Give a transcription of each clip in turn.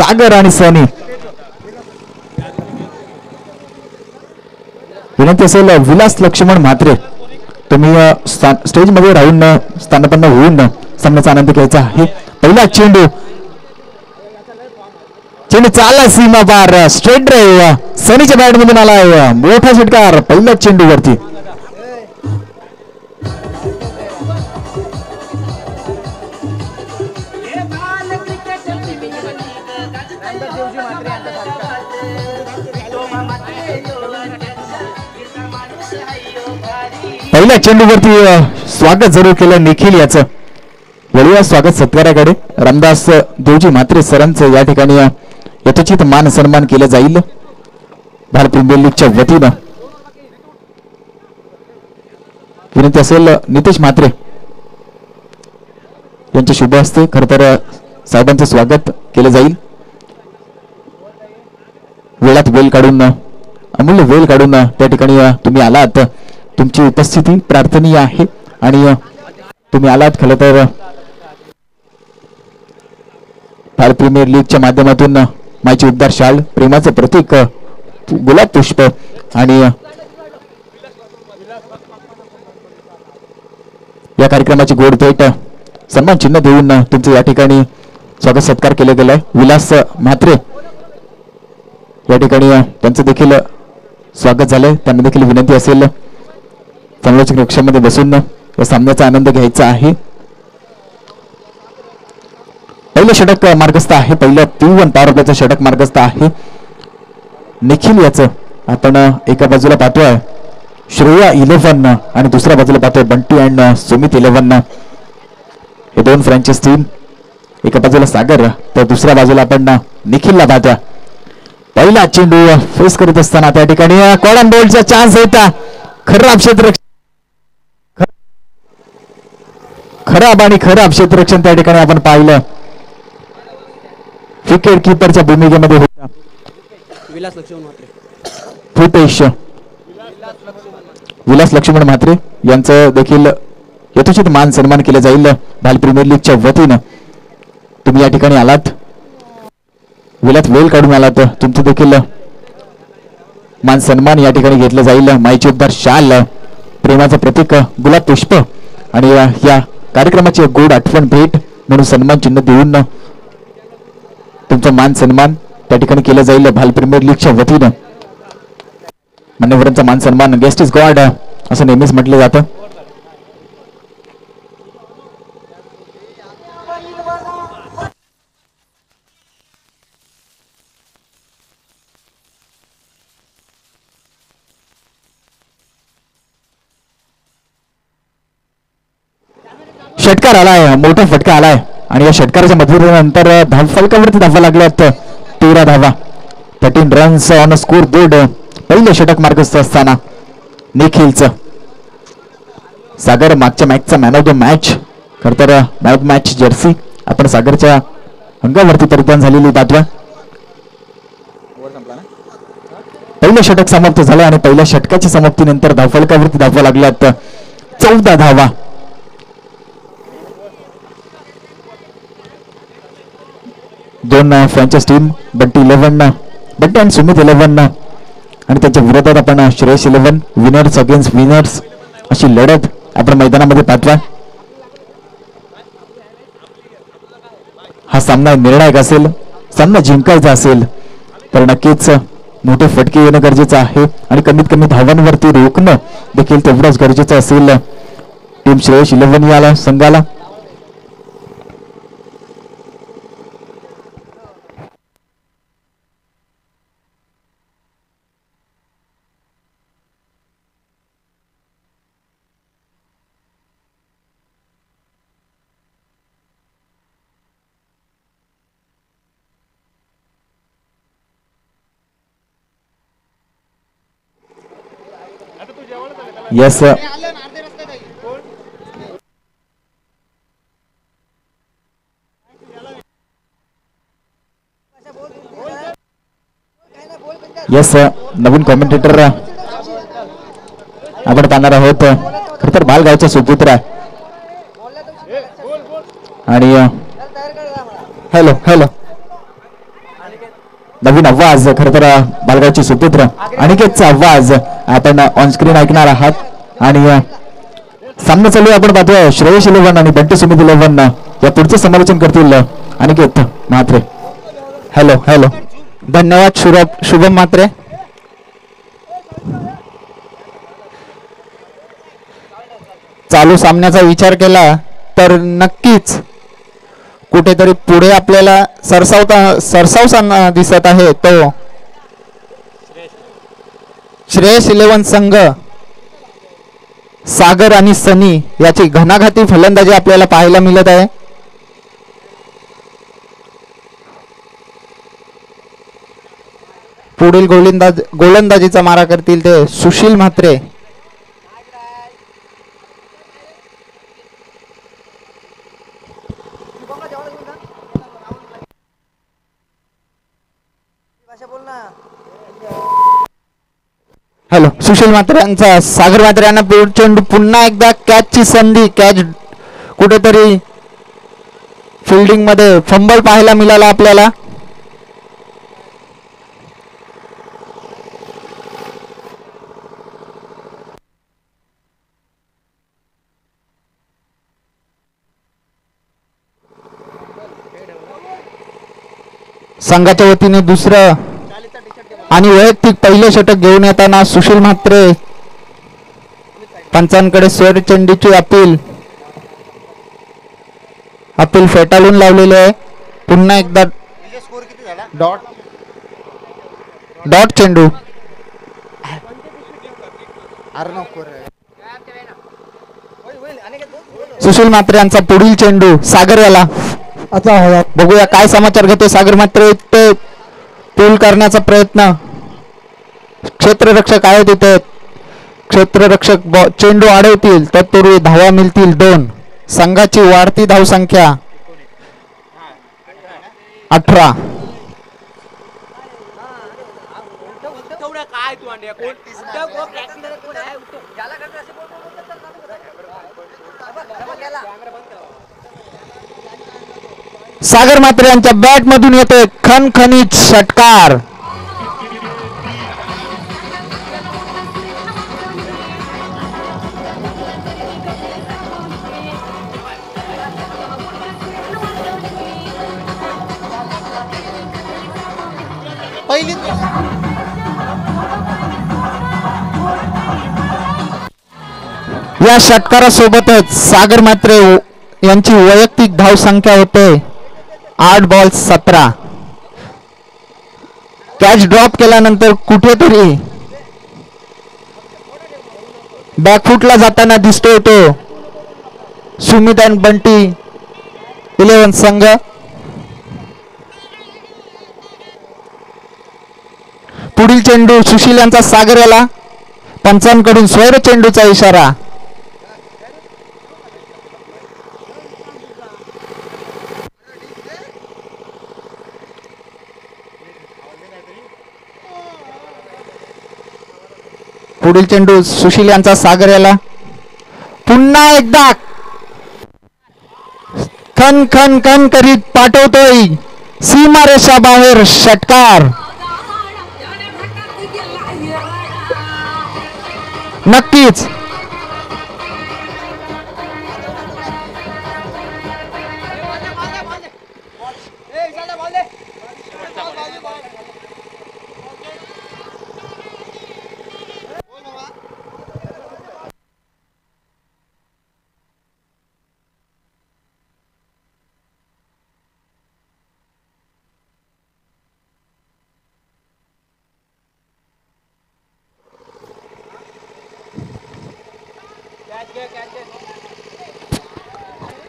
सागर आणि सनी. विनंती असेल विलास लक्ष्मण म्हात्रे तुम्ही स्टेज मध्ये राहून स्थानपन्न होऊन सामन्याचा आनंद घ्यायचा आहे. पहिला चेंडू चालला सीमा पार स्ट्रेट ड्राईव्ह सनीच्या बॅट मधून आलाय मोठा षटकार पहिल्या चेंडूवरती. पहिल्या चेंडूवरती स्वागत जरूर केलं निखिल याचं. वळूया स्वागत सत्काराकडे. रामदास देवजी म्हात्रे सरांचं या ठिकाणी यथोचित मान सन्मान केलं जाईल भारत प्रीमियर लीगच्या वतीनं. विनंती असेल नितेश म्हात्रे यांच्या शुभ हस्ते खर तर साहेबांचं स्वागत केलं जाईल. वेळात वेळ काढून अमूल्य वेळ काढून त्या ठिकाणी तुम्ही आलात. तुमची उपस्थिती प्रार्थनीय आहे आणि तुम्ही आलात खरं तर भारत प्रीमियर लीगच्या माध्यमातून मायची उबदार शाल प्रेमाचं प्रतीक गुलाब पुष्प आणि या कार्यक्रमाची गोड भेट सन्मान चिन्ह देऊन तुमचं या ठिकाणी स्वागत सत्कार केला गेलाय. विलास म्हात्रे या ठिकाणी त्यांचं देखील स्वागत झालंय. त्यांना देखील विनंती असेल समालोचक कक्षामध्ये बसून या सामन्याचा आनंद घ्यायचा आहे. पहिलं षटक मार्गस्थ आहे. पहिलं P1 पॉवर प्लेचं षटक मार्गस्थ आहे निखिल याचं. आपण एका बाजूला पाहतोय श्रेया 11 आणि दुसऱ्या बाजूला पाहतोय बंटी अँड सुमित 11. हे दोन फ्रँचाइज टीम. एका बाजूला सागर तर दुसऱ्या बाजूला आपण निखिलला पाहतोय. पहिला चेंडू फेस करीत असताना त्या ठिकाणी कॉलम बोल्डचा चान्स होता. खराब क्षेत्ररक्षण त्या ठिकाणी आपण पाहिलं. विकेट कीपरच्या भूमिकेमध्ये होता विलास लक्ष्मण म्हात्रे यांचं देखील यथोचित मान सन्मान केलं जाईल भारत प्रीमियर लीगच्या वतीनं. तुम्ही या ठिकाणी आलात वेळात वेळ काढून आलात. तुमचं देखील मान सन्मान या ठिकाणी घेतलं जाईल. मायची उबदार शाल प्रेमाचं प्रतीक गुलाब पुष्प आणि या कार्यक्रमाची गोड आठवण भेट म्हणून सन्मान चिन्ह देऊन तुमचा मान सन्मान त्या ठिकाणी केलं जाईल भारत प्रीमियर लीगच्या वतीनं. मान्यवरांचा मान सन्मान गेस्ट इज गॉड असं नेहमीच म्हटलं जातं. षटकार आलाय मोठा फटका आलाय आणि या षटकाराच्या मधुरानंतर धावफलकावरती धावा लागल्यात 13 धावा 13 रन्स ऑन स्कोर बोर्ड. पहिलं षटक मार्गस्थ असताना निखिलचं. सागर मागच्या मॅचचा मॅन ऑफ द मॅच. खर तर man of the match Jersey आपण सागरच्या अंगावरती परिधान झालेली बातम्या. पहिलं षटक समाप्त झालं आणि पहिल्या षटकाच्या समाप्तीनंतर धावफलकावरती धावा लागल्यात 14 धावा. दोन फ्रँचाइज टीम बंटी 11 बंटी आणि सुमित 11 आणि त्यांच्या विरोधात आपण श्रेयस 11 विनर्स अगेन्स्ट विनर्स अशी लढत आपण मैदानामध्ये पाहतोय. हा सामना निर्णायक असेल. सामना जिंकायचा असेल तर नक्कीच मोठे फटके येणं गरजेचं आहे आणि कमीत कमी धावांवरती रोखणं देखील तेवढंच गरजेचं असेल टीम श्रेयस 11 याला संघाला. Yes, sir. Yes, sir. नवीन कॉमेंटेटर आपण पाहणार आहोत. खरं तर बालगावचा सुपुत्र आहे आणि हॅलो हॅलो नवीन आवाज खर तर बालगावचे सुपुत्र अनिकेतचा आवाज आपण ऑन स्क्रीन ऐकणार आहात आणि सामना चालू आपण पाहतोय श्रेयश 11 आणि बंटी सुमित 11 या पुढचे समालोचन करतील अनिकेत म्हात्रे. हॅलो हॅलो धन्यवाद शुभम म्हात्रे. चालू सामन्याचा विचार केला तर नक्कीच कुठेतरी पुढे आपल्याला सरसावताना दिसत आहे तो श्रेयस 11 संघ. सागर आणि सनी याची घणाघाती फलंदाजी आपल्याला पाहायला मिळत आहे. पुढील गोलंदाजीचा मारा करतील ते सुशील म्हात्रे. हॅलो सुशील म्हात्रे यांचा सागर म्हात्रे यांना चेंडू पुन्हा एकदा कॅचची संधी. कॅच कुठेतरी फिल्डिंग मध्ये फंबल पाहायला मिळाला आपल्याला. संघाच्या वतीने दुसरं आणि वैयक्तिक पहिले षटक घेऊन येताना सुशील म्हात्रे पंचांकडे स्वर चेंडूची अपील फेटाळून लावलेले आहे. पुन्हा एकदा डॉट चेंडू. सुशील म्हात्रे यांचा पुढील चेंडू सागर याला. आता बघूया काय समाचार घेते सागर म्हात्रे. ते पूल करण्याचा प्रयत्न. क्षेत्ररक्षक आहे तिथे. क्षेत्ररक्षक चेंडू अडवतील तत्पूर्वी धावा मिळतील 2. संघाची वाढती धावसंख्या 18. सागर म्हात्रे यांच्या बॅट मधून येतोय खणखणीत षटकार. या षटकारासोबतच सागर म्हात्रे यांची वैयक्तिक धाव संख्या होते 8 बॉल 17. कॅच ड्रॉप केल्यानंतर कुठेतरी बॅकफुटला जाताना दिसतोय तो सुमित अँड बंटी 11 संघ. पुढील चेंडू सुशील यांचा सागर याला. पंचांकडून स्वर चेंडूचा इशारा. पुढील चेंडू सुशील यांचा सागर याला. पुन्हा एकदा खन खन खन करीत पाठवतोय सीमारेषा बाहेर षटकार. नक्कीच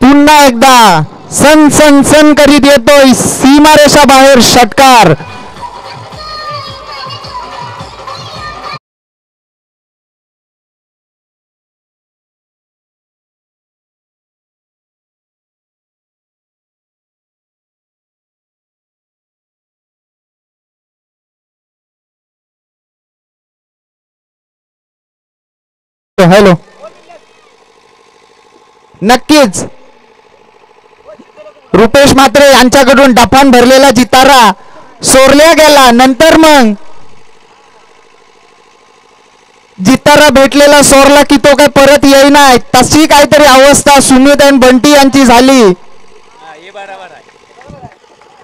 पुन्हा एकदा सन सन सन करीत येतोय सीमारेषा बाहेर षटकार. हॅलो नक्कीच रुपेश म्हात्रे यांच्याकडून डफान भरलेला जितारा सोरल्या गेला. नंतर मग जितारा भेटलेला सोरला की तो काय परत येईना. तशी काहीतरी अवस्था सुमित आणि बंटी यांची झाली.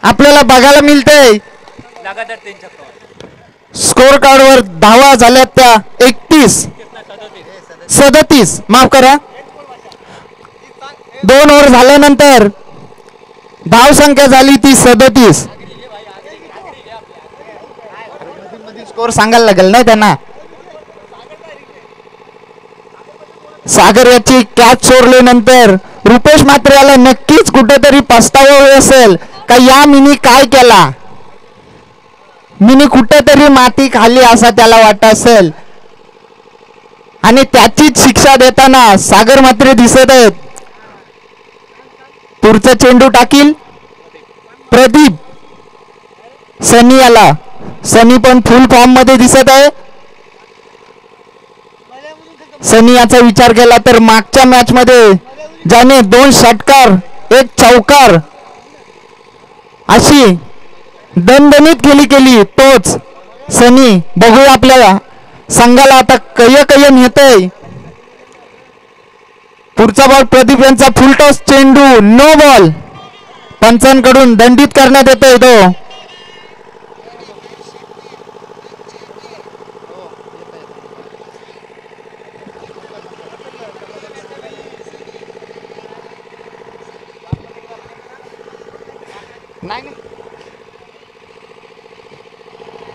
आपल्याला बघायला मिळते स्कोर कार्डवर धावा झाल्यात त्या 37 माफ करा. 2 ओव्हर झाल्यानंतर धाव संख्या झाली ती 37. स्कोर सांगायला लागेल नाही त्यांना. सागर याची कॅच सोडल्यानंतर रुपेश मात्र याला नक्कीच कुठेतरी पस्तावा असेल का या मिनी काय केला. मिनी कुठेतरी माती खाली असा त्याला वाटत असेल आणि त्याचीच शिक्षा देताना सागर मात्र दिसत आहेत. पुढचा चेंडू टाकील प्रदीप. सनी आला. सनी पण फुल फॉर्म मध्ये दिसत आहे. सनी याचा विचार केला तर मागच्या मॅच मध्ये ज्याने 2 षटकार 1 चौकार अशी दणदणीत केली तोच सनी. बघूया आपल्या संघाला आता कय नेतय. पुढचा बॉल प्रदीप यांचा फुल टॉस चेंडू नो बॉल. पंचांकडून दंडित करण्यात येतोय तो.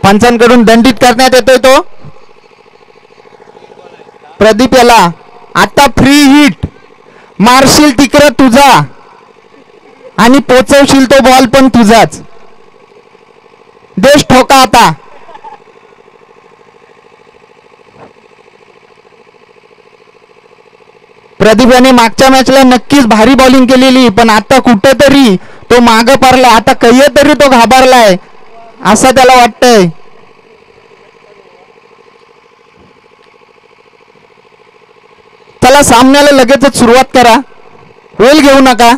पंचांकडून दंडित करण्यात येतोय तो. प्रदीप याला आता फ्री हिट मारशील तिकडे तुझा आणि पोचवशील तो बॉल पण तुझाच. देश ठोका आता. प्रदीप याने मागच्या मॅचला नक्कीच भारी बॉलिंग केलेली पण आता कुठेतरी तो मागं पडला. आता तरी तो घाबरलाय असं त्याला वाटतंय. त्याला सामन्याला लगेचच सुरुवात करा. वेळ घेऊ नका.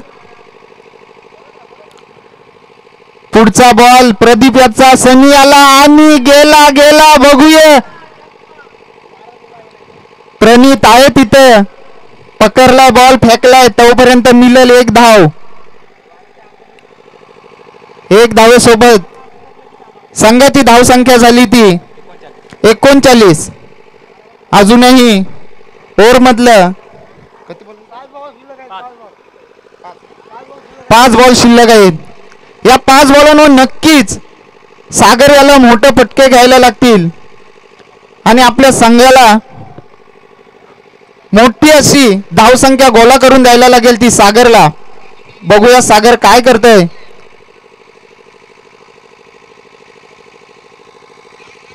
पुढचा बॉल प्रदीप याचा. सनी आला आणि गेला. बघूया प्रणित आहे तिथे. पकडला बॉल फेकलाय तोपर्यंत मिळेल 1 धाव. 1 धावेसोबत संघाची धाव संख्या झाली ती 39. अजूनही ओव्हर मधलं 5 बॉल शिल्लक आहेत. या 5 बॉलांवर नक्कीच सागर याला मोठे फटके घ्यायला लागतील आणि आपल्या संघाला मोठी अशी धावसंख्या गोळा करून द्यायला लागेल ती सागरला. बघूया सागर काय करतोय.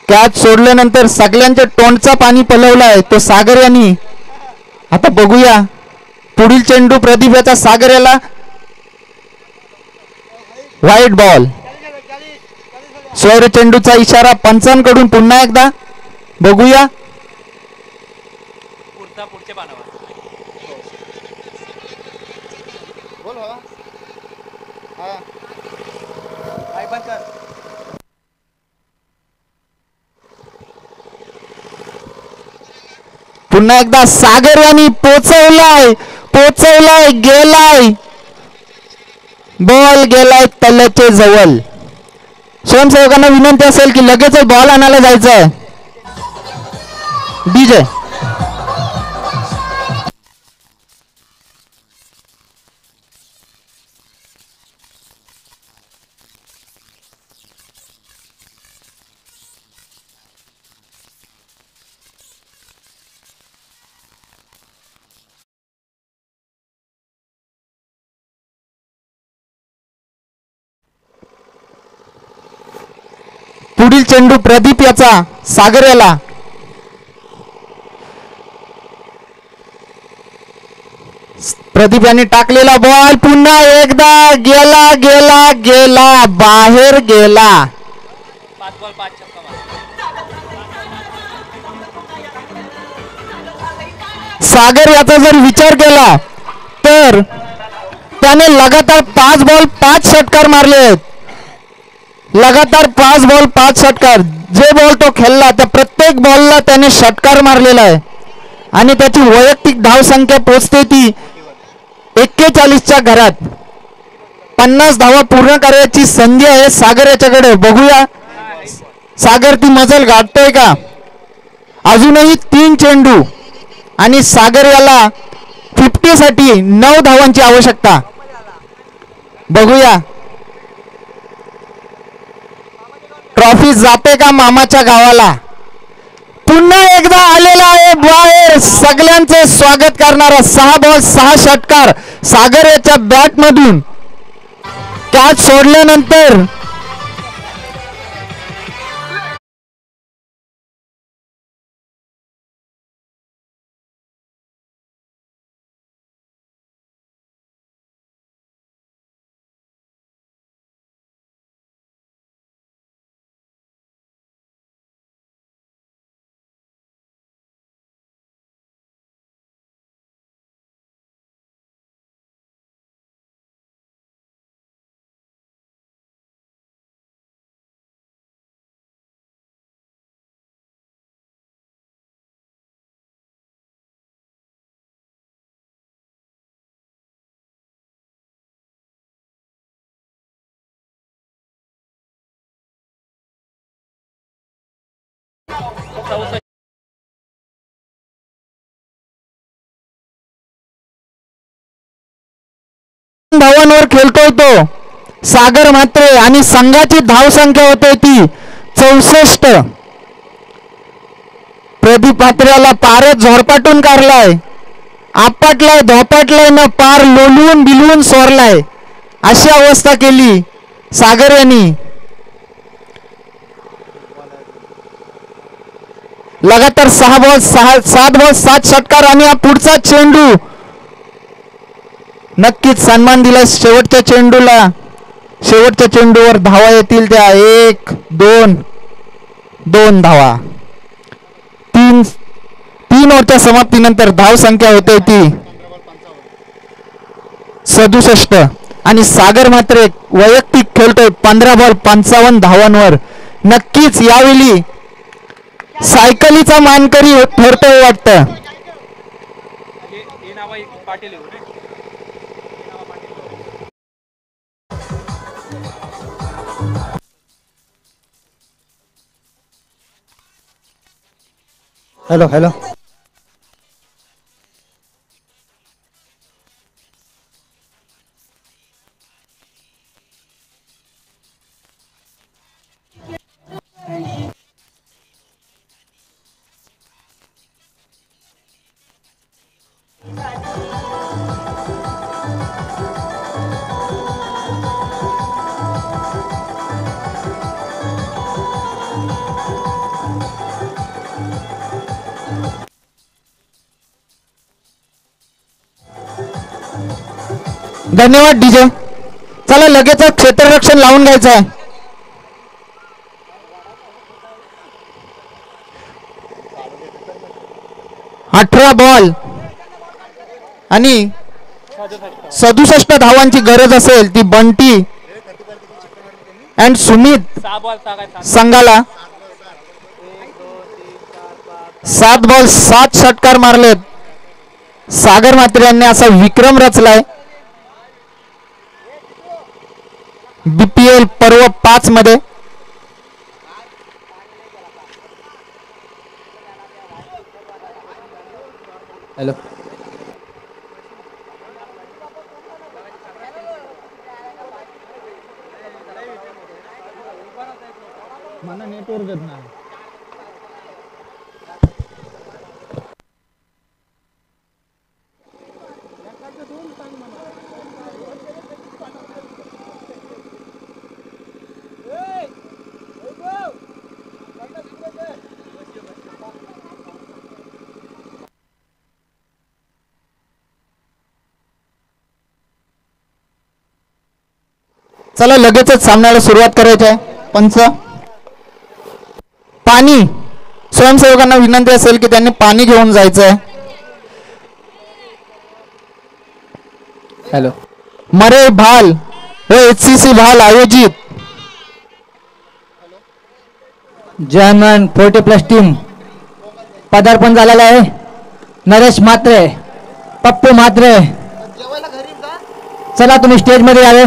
कॅच सोडल्यानंतर सगळ्यांच्या तोंडचा पाणी पलवलाय तो सागर यांनी. आता बघूया पुढील चेंडू प्रदीप याचा. सागर याला वाईट बॉल. स्वैर चेंडूचा इशारा पंचांकडून पुन्हा एकदा. बघूया पुन्हा एकदा सागर यांनी पोचवलाय. गेलाय बॉल गेलाय तल्याचे जवळ. स्वयंसेवकांना विनंती असेल की लगेच बॉल आणायला जायचंय. डीजे पुढील चेंडू प्रदीप याचा. सागर याला. प्रदीप यांनी टाकलेला बॉल पुन्हा एकदा गेला बाहेर गेला. सागर याचा जर विचार केला तर त्याने लगातार 5 बॉल 5 षटकार मारले आहेत. लगातार 5 बॉल 5 षटकार. जे बॉल तो खेळला त्या प्रत्येक बॉलला त्याने षटकार मारलेला आहे आणि त्याची वैयक्तिक धावसंख्या पोहोचते ती 41च्या घरात. 50 धावा पूर्ण करायची संधी आहे सागर याच्याकडे. बघूया सागर ती मजल गाठतोय का. अजूनही 3 चेंडू आणि सागर याला 50 साठी 9 धावांची आवश्यकता. बघूया ट्रॉफी जाते का मामाच्या गावाला. पुन्हा एकदा आलेला आहे बाहेर सगळ्यांचे स्वागत करणारा 6 बॉल 6 षटकार सागर याच्या बॅट मधून. कॅच सोडल्यानंतर धावांवर खेळतोय तो सागर मात्रे आणि संघाची धावसंख्या होते ती 64. प्रदीप मात्रेला पारच झोरपाटून काढलाय. आपटलाय धोपाटलाय न पार लोलवून बिलवून सोरलाय अशी अवस्था केली सागर यांनी. लगातार 6 बॉल 7 बॉल 7 षटकार आणि हा पुढचा चेंडू नक्कीच सन्मान दिला. शेवटच्या चेंडूवर धावा येतील त्या 1 2 धावा. 3 ओव्हरच्या समाप्तीनंतर धाव संख्या होते ती 67 आणि सागर मात्र वैयक्तिक खेळतोय 15 बॉल 55 धावांवर. नक्कीच यावेळी सायकलीचा मानकरी ठरतोय वाटतं. हॅलो हॅलो धन्यवाद डीजे. चला लगेच क्षेत्ररक्षण लावून घ्यायचं आहे. अठरा बॉल आणि 67 धावांची गरज असेल ती बंटी अँड सुमित संघाला. 7 बॉल 7 षटकार मारलेत. सागर मात्रे यांनी असा विक्रम रचलाय BPL पर्व 5 मध्ये. हॅलो मला नेटवर्क येत नाही. चला लगेचच सामन्याला सुरुवात करायची आहे. पंच पाणी स्वयंसेवकांना विनंती असेल की त्यांनी पाणी घेऊन जायचं आहे. हॅलो मरे भाल व HCC भाल आयोजित जर्मन 40+ टीम पदार्पण झालेला आहे. नरेश म्हात्रे, पप्पू म्हात्रे, चला तुम्ही स्टेज मध्ये यावे.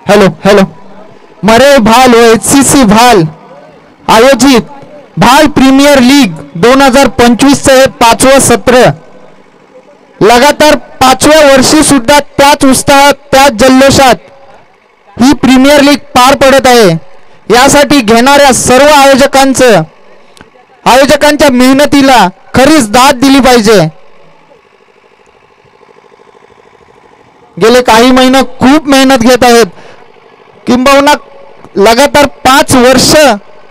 Hello hello. मरे भाल व HCC भाल आयोजित भाल प्रीमियर लीग 2025 हे 5वं सत्र लगातार 5व्या वर्षी सुद्धा त्याच उत्साहात त्याच जल्लोषात ही प्रीमियर लीग पार पडत आहे. यासाठी घेणाऱ्या सर्व आयोजकांच्या मेहनतीला खरीच दाद दिली पाहिजे. गेले काही महिने खूप मेहनत घेत आहेत, किंबहुना लगातार 5 वर्ष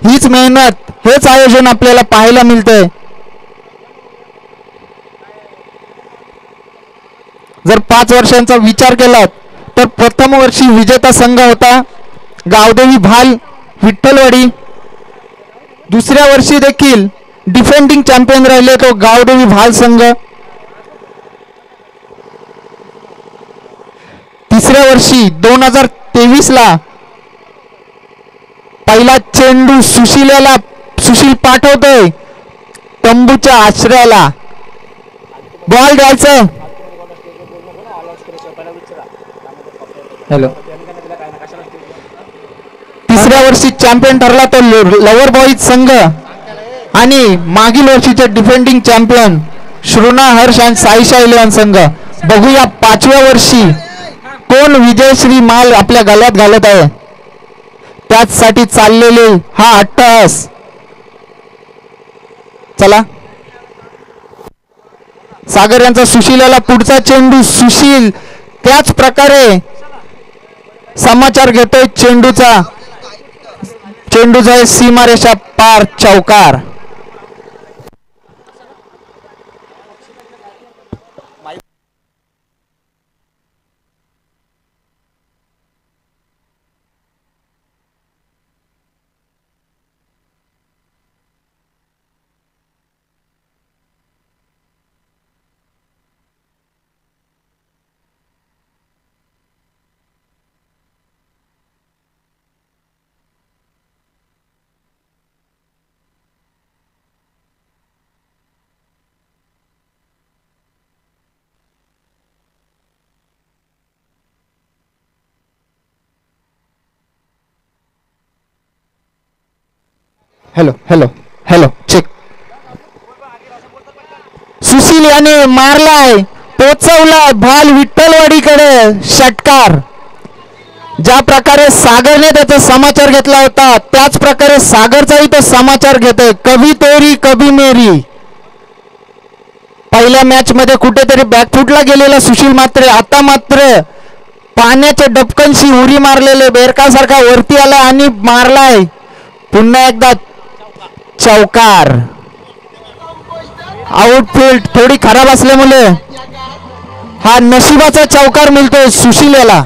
हीच मेहनत, हेच आयोजन आपल्याला पाहायला मिळते. जर 5 वर्षांचा विचार केला तर प्रथम वर्षी विजेता संघ होता गावदेवी भाल विठ्ठलवाडी. दुसऱ्या वर्षी देखील डिफेंडिंग चॅम्पियन राहिले तो गावदेवी भाल संघ. तिसऱ्या वर्षी 2023 ला पहिला चेंडू सुशील पाठवतोय तंबूच्या आश्रयाला. बॉल द्यायचं. हॅलो. तिसऱ्या वर्षी चॅम्पियन ठरला तो लवर बॉईज संघ आणि मागील वर्षीचे डिफेंडिंग चॅम्पियन श्रुना हर्ष आणि साईशा इलेव्हन संघ. बघूया 5व्या वर्षी कोण विजयश्री माल आपल्या गळ्यात घालत आहे. त्याचसाठी चाललेले हा अट्टहास. चला. सागर यांचा सुशीलाला पुढचा चेंडू. सुशील त्याच प्रकारे समाचार घेतोय चेंडूचा सीमारेषा पार चौकार. Hello hello hello. Check. Sushil याने मारलाय, पोचवलाय भाल विठ्ठलवाडीकडे षटकार. ज्या प्रकारे सागरने त्याचा समाचार घेतला होता त्याच प्रकारे सागरचाही तो समाचार घेतोय. कभी तेरी कभी मेरी. पहिल्या मॅच मध्ये कुठेतरी बॅकफुटला गेलेला सुशील मात्र आता मात्र पाण्याच्या डबकनशी उडी मारलेले बेरकासारखा वरती आला आणि मारलाय पुन्हा एकदा चौकार. आउटफील्ड थोडी खराब असल्यामुळे हा नशिबाचा चौकार मिळतोय सुशील याला.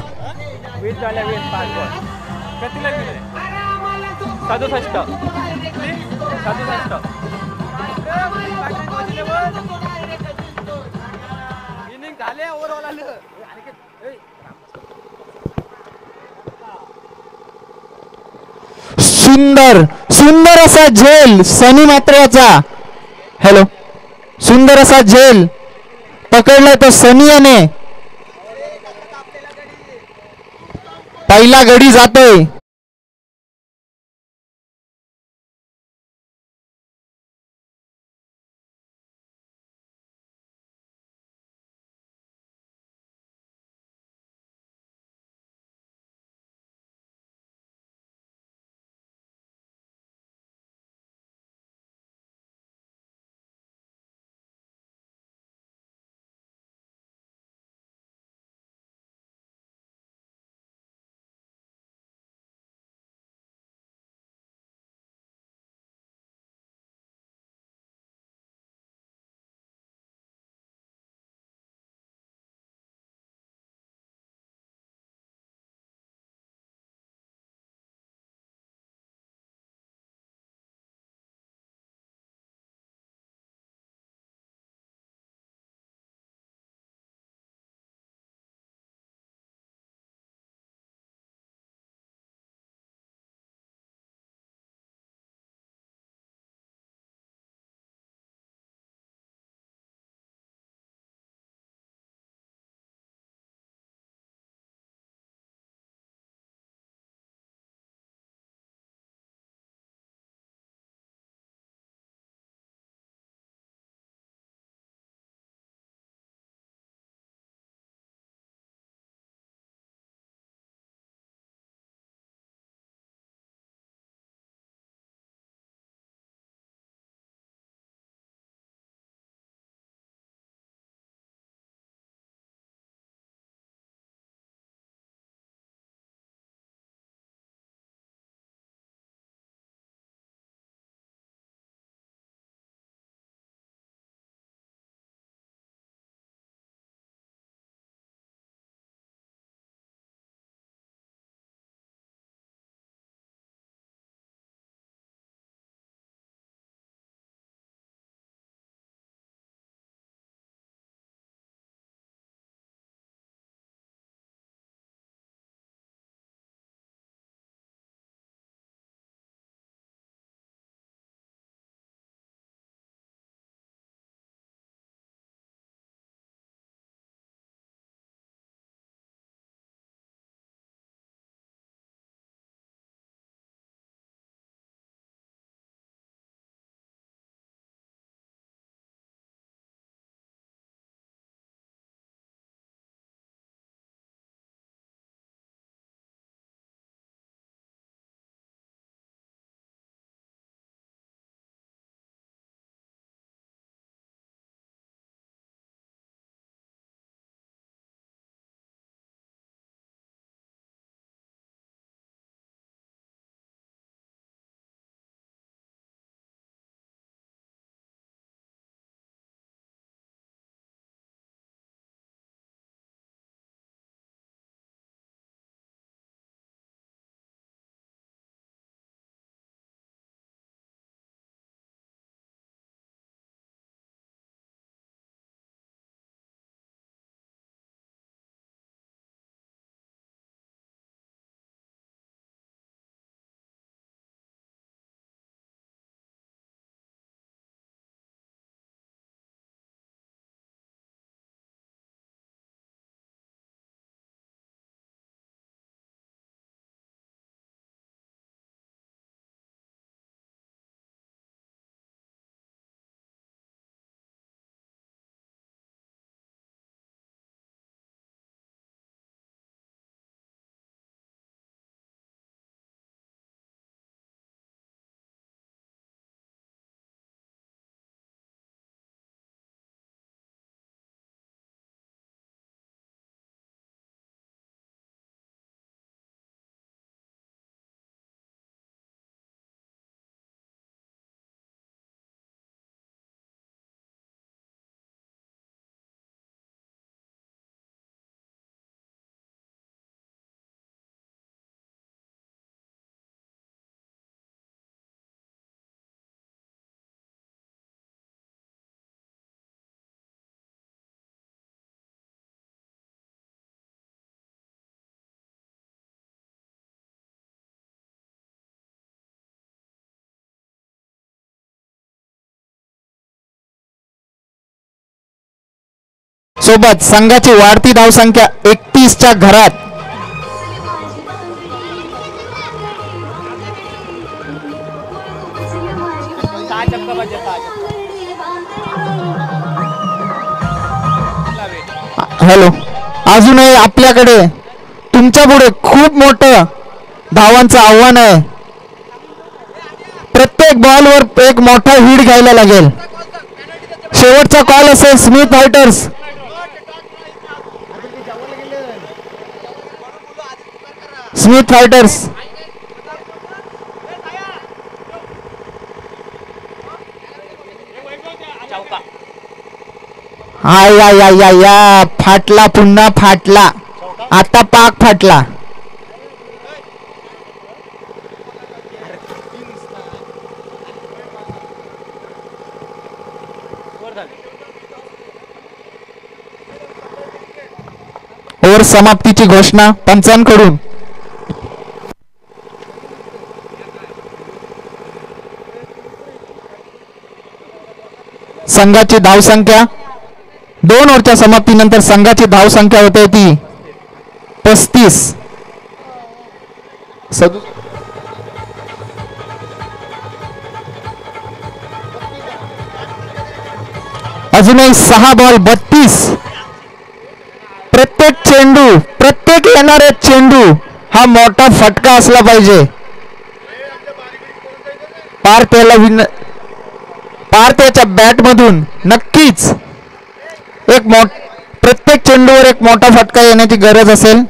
सुंदर असा झेल सनी मात्रेचा. हॅलो. सुंदर असा झेल पकडलाय तो सनी याने. पहिला गडी जातोय. सोबत संघाची वाढती धावसंख्या 31च्या घरात. हॅलो, अजूनही आपल्याकडे तुमच्या पुढे खूप मोठं धावांचं आव्हान आहे. प्रत्येक बॉलवर एक मोठा हिट घ्यायला लागेल. शेवटचा कॉल असेल स्मिथ फायटर्स. स्मिथ फायटर्स या फाटला, पुन्हा फाटला, आता पाक फाटला. ओव्हर समाप्तीची घोषणा पंचांकडून. संघाची धावसंख्या 2 ओव्हरच्या समाप्तीनंतर संघाची धावसंख्या होते ती 35. अजूनही 6 बॉल 32. प्रत्येक चेंडू, प्रत्येक येणारे चेंडू हा मोठा फटका असला पाहिजे. पार त्याच्या बॅट मधून नक्कीच प्रत्येक चेंडूवर एक मोठा फटका येण्याची गरज असेल.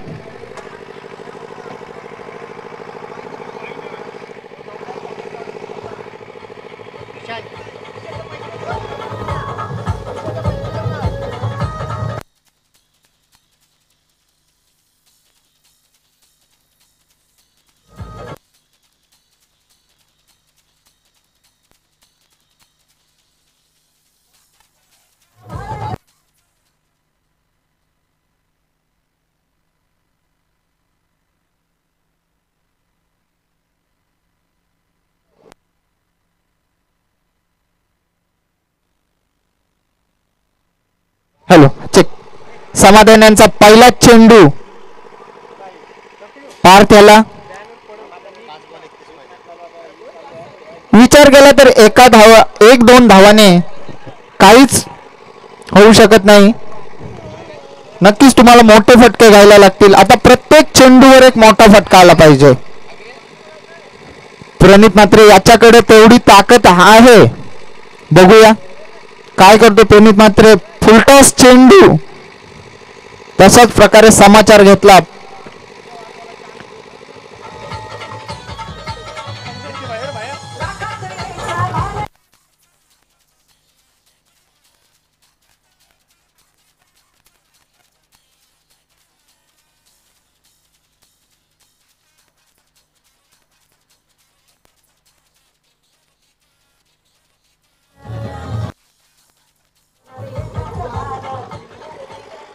Hello, check. समाधान यांचा पहिला चेंडू पार त्याला. विचार केला तर 1-2 धावाने काहीच होऊ शकत नाही. नक्कीच तुम्हाला मोठे फटके घ्यायला लागतील. आता प्रत्येक चेंडूवर एक मोठा फटका आला पाहिजे. प्रणित मात्र याच्याकडे तेवढी ताकद आहे. बघूया काय करतो प्रणित मात्र. फुलटॉस चेंडू. तशाच प्रकारे समाचार घेतला.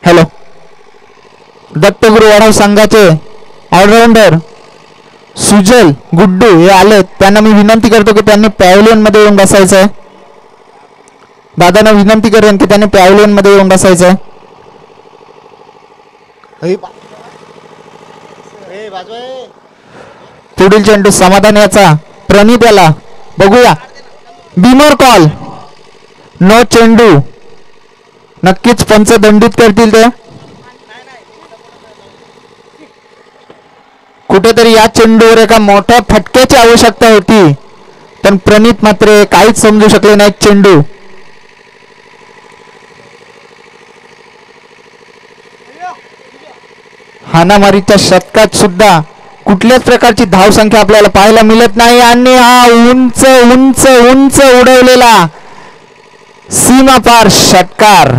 हॅलो, दत्तगुरु वडाव संघाचे ऑलराऊंडर सुजल गुड्डू हे आले. त्यांना मी विनंती करतो की त्यांनी पॅव्हलियन मध्ये येऊन बसायचं आहे. दादांना विनंती करेन की त्यांनी पॅव्हलियन मध्ये येऊन बसायचं आहे. पुढील चेंडू समाधान याचा प्रणित याला. बघूया बीमर कॉल. नो चेंडू. नक्कीच पंच दंडित करतील ते. कुठेतरी या चेंडूवर एका मोठ्या फटक्याची आवश्यकता होती, पण प्रणित मात्र काहीच समजू शकले नाही. चेंडू हाणामारीच्या शतकात सुद्धा कुठल्याच प्रकारची धावसंख्या आपल्याला पाहायला मिळत नाही. आणि हा उंच उंच उंच उडवलेला सीमापार षटकार.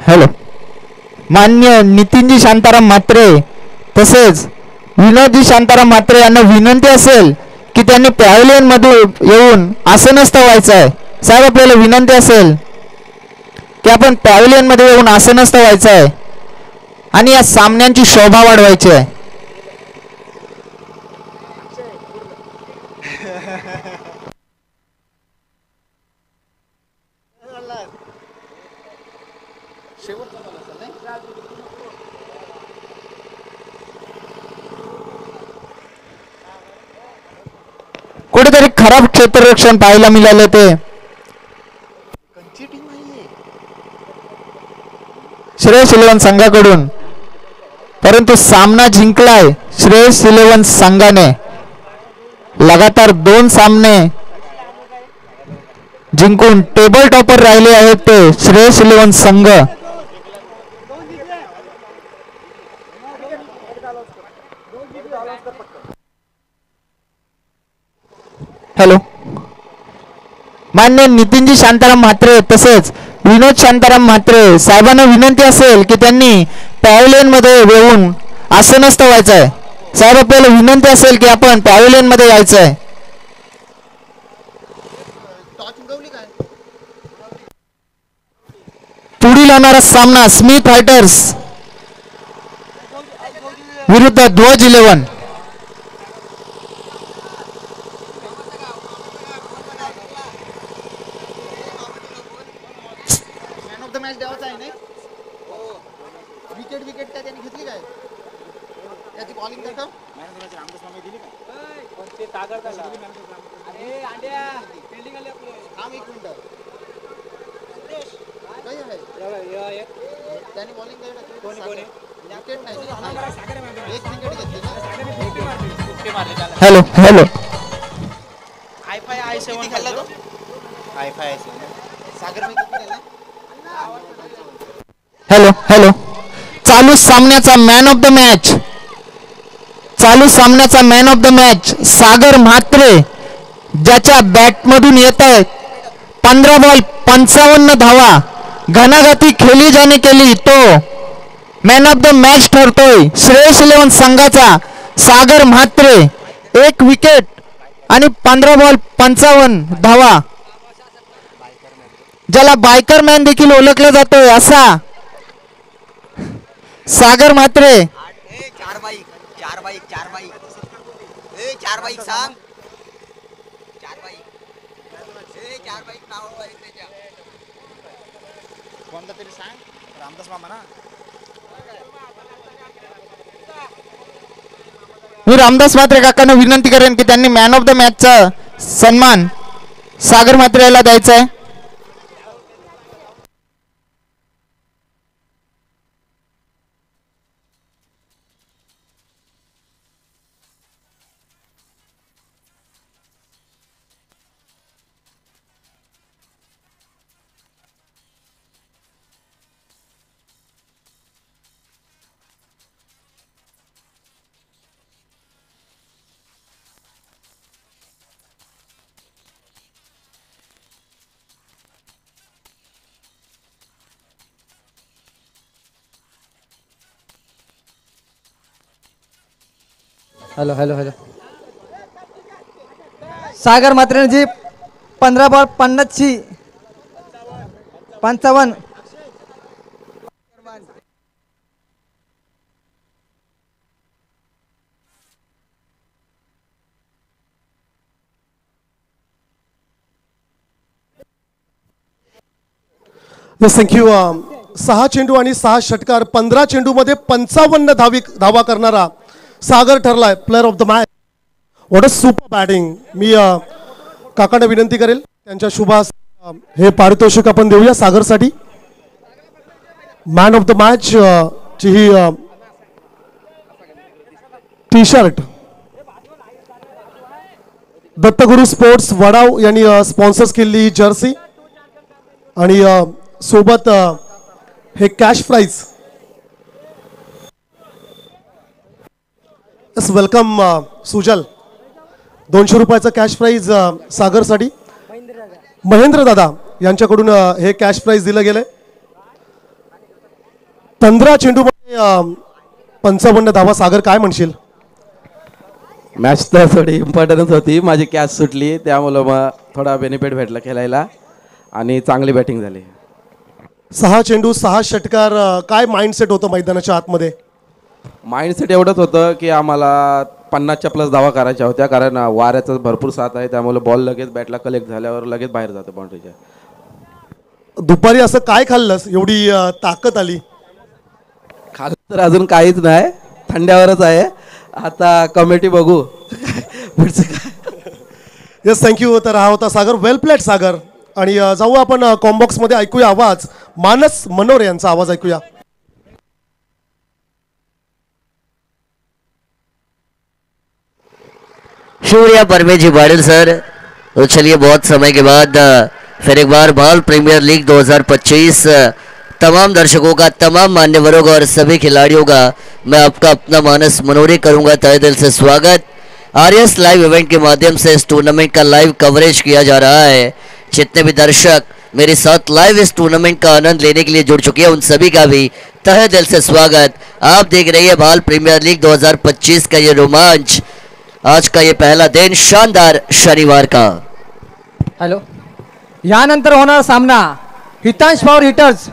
हॅलो. मान्य नितीनजी शांताराम म्हात्रे तसेच विनोदजी शांताराम म्हात्रे यांना विनंती असेल की त्यांनी पॅव्हलियन मध्ये येऊन आसनस्थ व्हायचं आहे. साहेब आपल्याला विनंती असेल की आपण पॅव्हलियन मध्ये येऊन आसनस्थ व्हायचं आहे आणि या सामन्यांची शोभा वाढवायची आहे. कुठेतरी खराब क्षेत्ररक्षण पाहायला मिळाले ते श्रेयस 11 संघाकडून, परंतु सामना जिंकलाय श्रेयस 11 संघाने. लगातार 2 सामने जिंकून टेबल टॉपर राहिले आहेत ते श्रेयस 11 संघ. हॅलो. मान्य नितीनजी शांताराम म्हात्रे तसेच विनोद शांताराम म्हात्रे साहेबांना विनंती असेल की त्यांनी पॅव्हलियन मध्ये येऊन आसनस्थ व्हायचं आहे. साहेब आपल्याला विनंती असेल की आपण पॅव्हलियन मध्ये यायचं आहे. पुढील होणारा सामना स्मिथ फायटर्स विरुद्ध ध्वज 11. Hello hello. Hello hello. चालू सामन्याचा मॅन ऑफ द मॅच सागर म्हात्रे ज्याच्या बॅटमधून येत आहे 15 बॉल 55 धावा घणाघाती खेळली ज्याने केली तो मॅन ऑफ द मॅच ठरतोय. श्रेयस 11 संघाचा सागर म्हात्रे 1 विकेट आणि 15 बॉल 55 धावा, ज्याला बायकर मॅन देखील ओळखलं जातोय असा सागर म्हात्रे. मी रामदास म्हात्रे काकांना विनंती करेन की त्यांनी मॅन ऑफ द मॅचचा सन्मान सागर म्हात्रे याला द्यायचा आहे. Hello hello hello. सागर म्हात्रेने जी 15 बॉल 50 55 थँक्यू. 6 चेंडू आणि 6 षटकार 15 चेंडूमध्ये 55 धावा करणारा सागर ठरलाय player of the match. What a super batting. मी काकांना विनंती करेल त्यांच्या शुभास हे पारितोषिक आपण देऊया सागरसाठी. मॅन ऑफ द मॅच ची ही T shirt Dattaguru sports Vadav यांनी स्पॉन्सर्स केलेली ही जर्सी आणि सोबत हे कॅश प्राइज. वेलकम सुजल. 200 रुपयाचं कॅश प्राइज सागरसाठी महेंद्र दादा यांच्याकडून हे कॅश प्राइज दिलं गेलंय. 15 चेंडूमध्ये 55 धावा. सागर काय म्हणशील? मॅच तर थोडी इम्पॉर्टन्स होती, माझी कॅच सुटली त्यामुळं मग थोडा बेनिफिट भेटला खेळायला आणि चांगली बॅटिंग झाली. 6 चेंडू 6 षटकार. काय माइंडसेट होतं मैदानाच्या आतमध्ये? माइंडसेट एवढंच होतं की आम्हाला 50च्या प्लस धावा करायच्या होत्या, कारण वाऱ्याचा भरपूर साथ आहे त्यामुळे बॉल लगेच बॅटला कलेक्ट झाल्यावर लगेच बाहेर जातो बाउंड्रीच्या. दुपारी असं काय खाल्लंस एवढी ताकद आली? खाल्लं तर अजून काहीच नाही, थंड्यावरच आहे. आता कमिटी बघू पुढचं काय. Yes, thank you. तर हा होता सागर. वेल प्लेड सागर. आणि जाऊ आपण कॉम्बॉक्समध्ये, ऐकूया आवाज. मानस मनोरे यांचा आवाज ऐकूया. शुक्रिया परवेज जी बारिल सर. तो चलिए बहुत समय के बाद फिर एक बार बाल प्रीमियर लीग 2025 तमाम दर्शकों का, तमाम मान्यवरों का और सभी खिलाड़ियों का मैं आपका अपना मानस मनोरे करूंगा तहे दिल से स्वागत. आरएस लाइव इवेंट के माध्यम से इस टूर्नामेंट का लाइव कवरेज किया जा रहा है. जितने भी दर्शक मेरे साथ लाइव इस टूर्नामेंट का आनंद लेने के लिए जुड़ चुके हैं उन सभी का भी तहे दिल से स्वागत. आप देख रही है बाल प्रीमियर लीग 2025 का ये रोमांच. आज का ये पहला दिन शानदार शनिवार का. हॅलो. यानंतर होणारा सामना हितांश पॉवर हिटर्स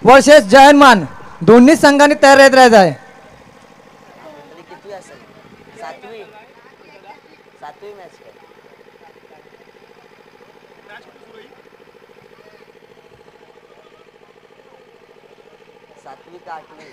वर्सेस जयनमान. दोन्ही संघांनी तयार राहायचं आहे. सातवीं का आठवीं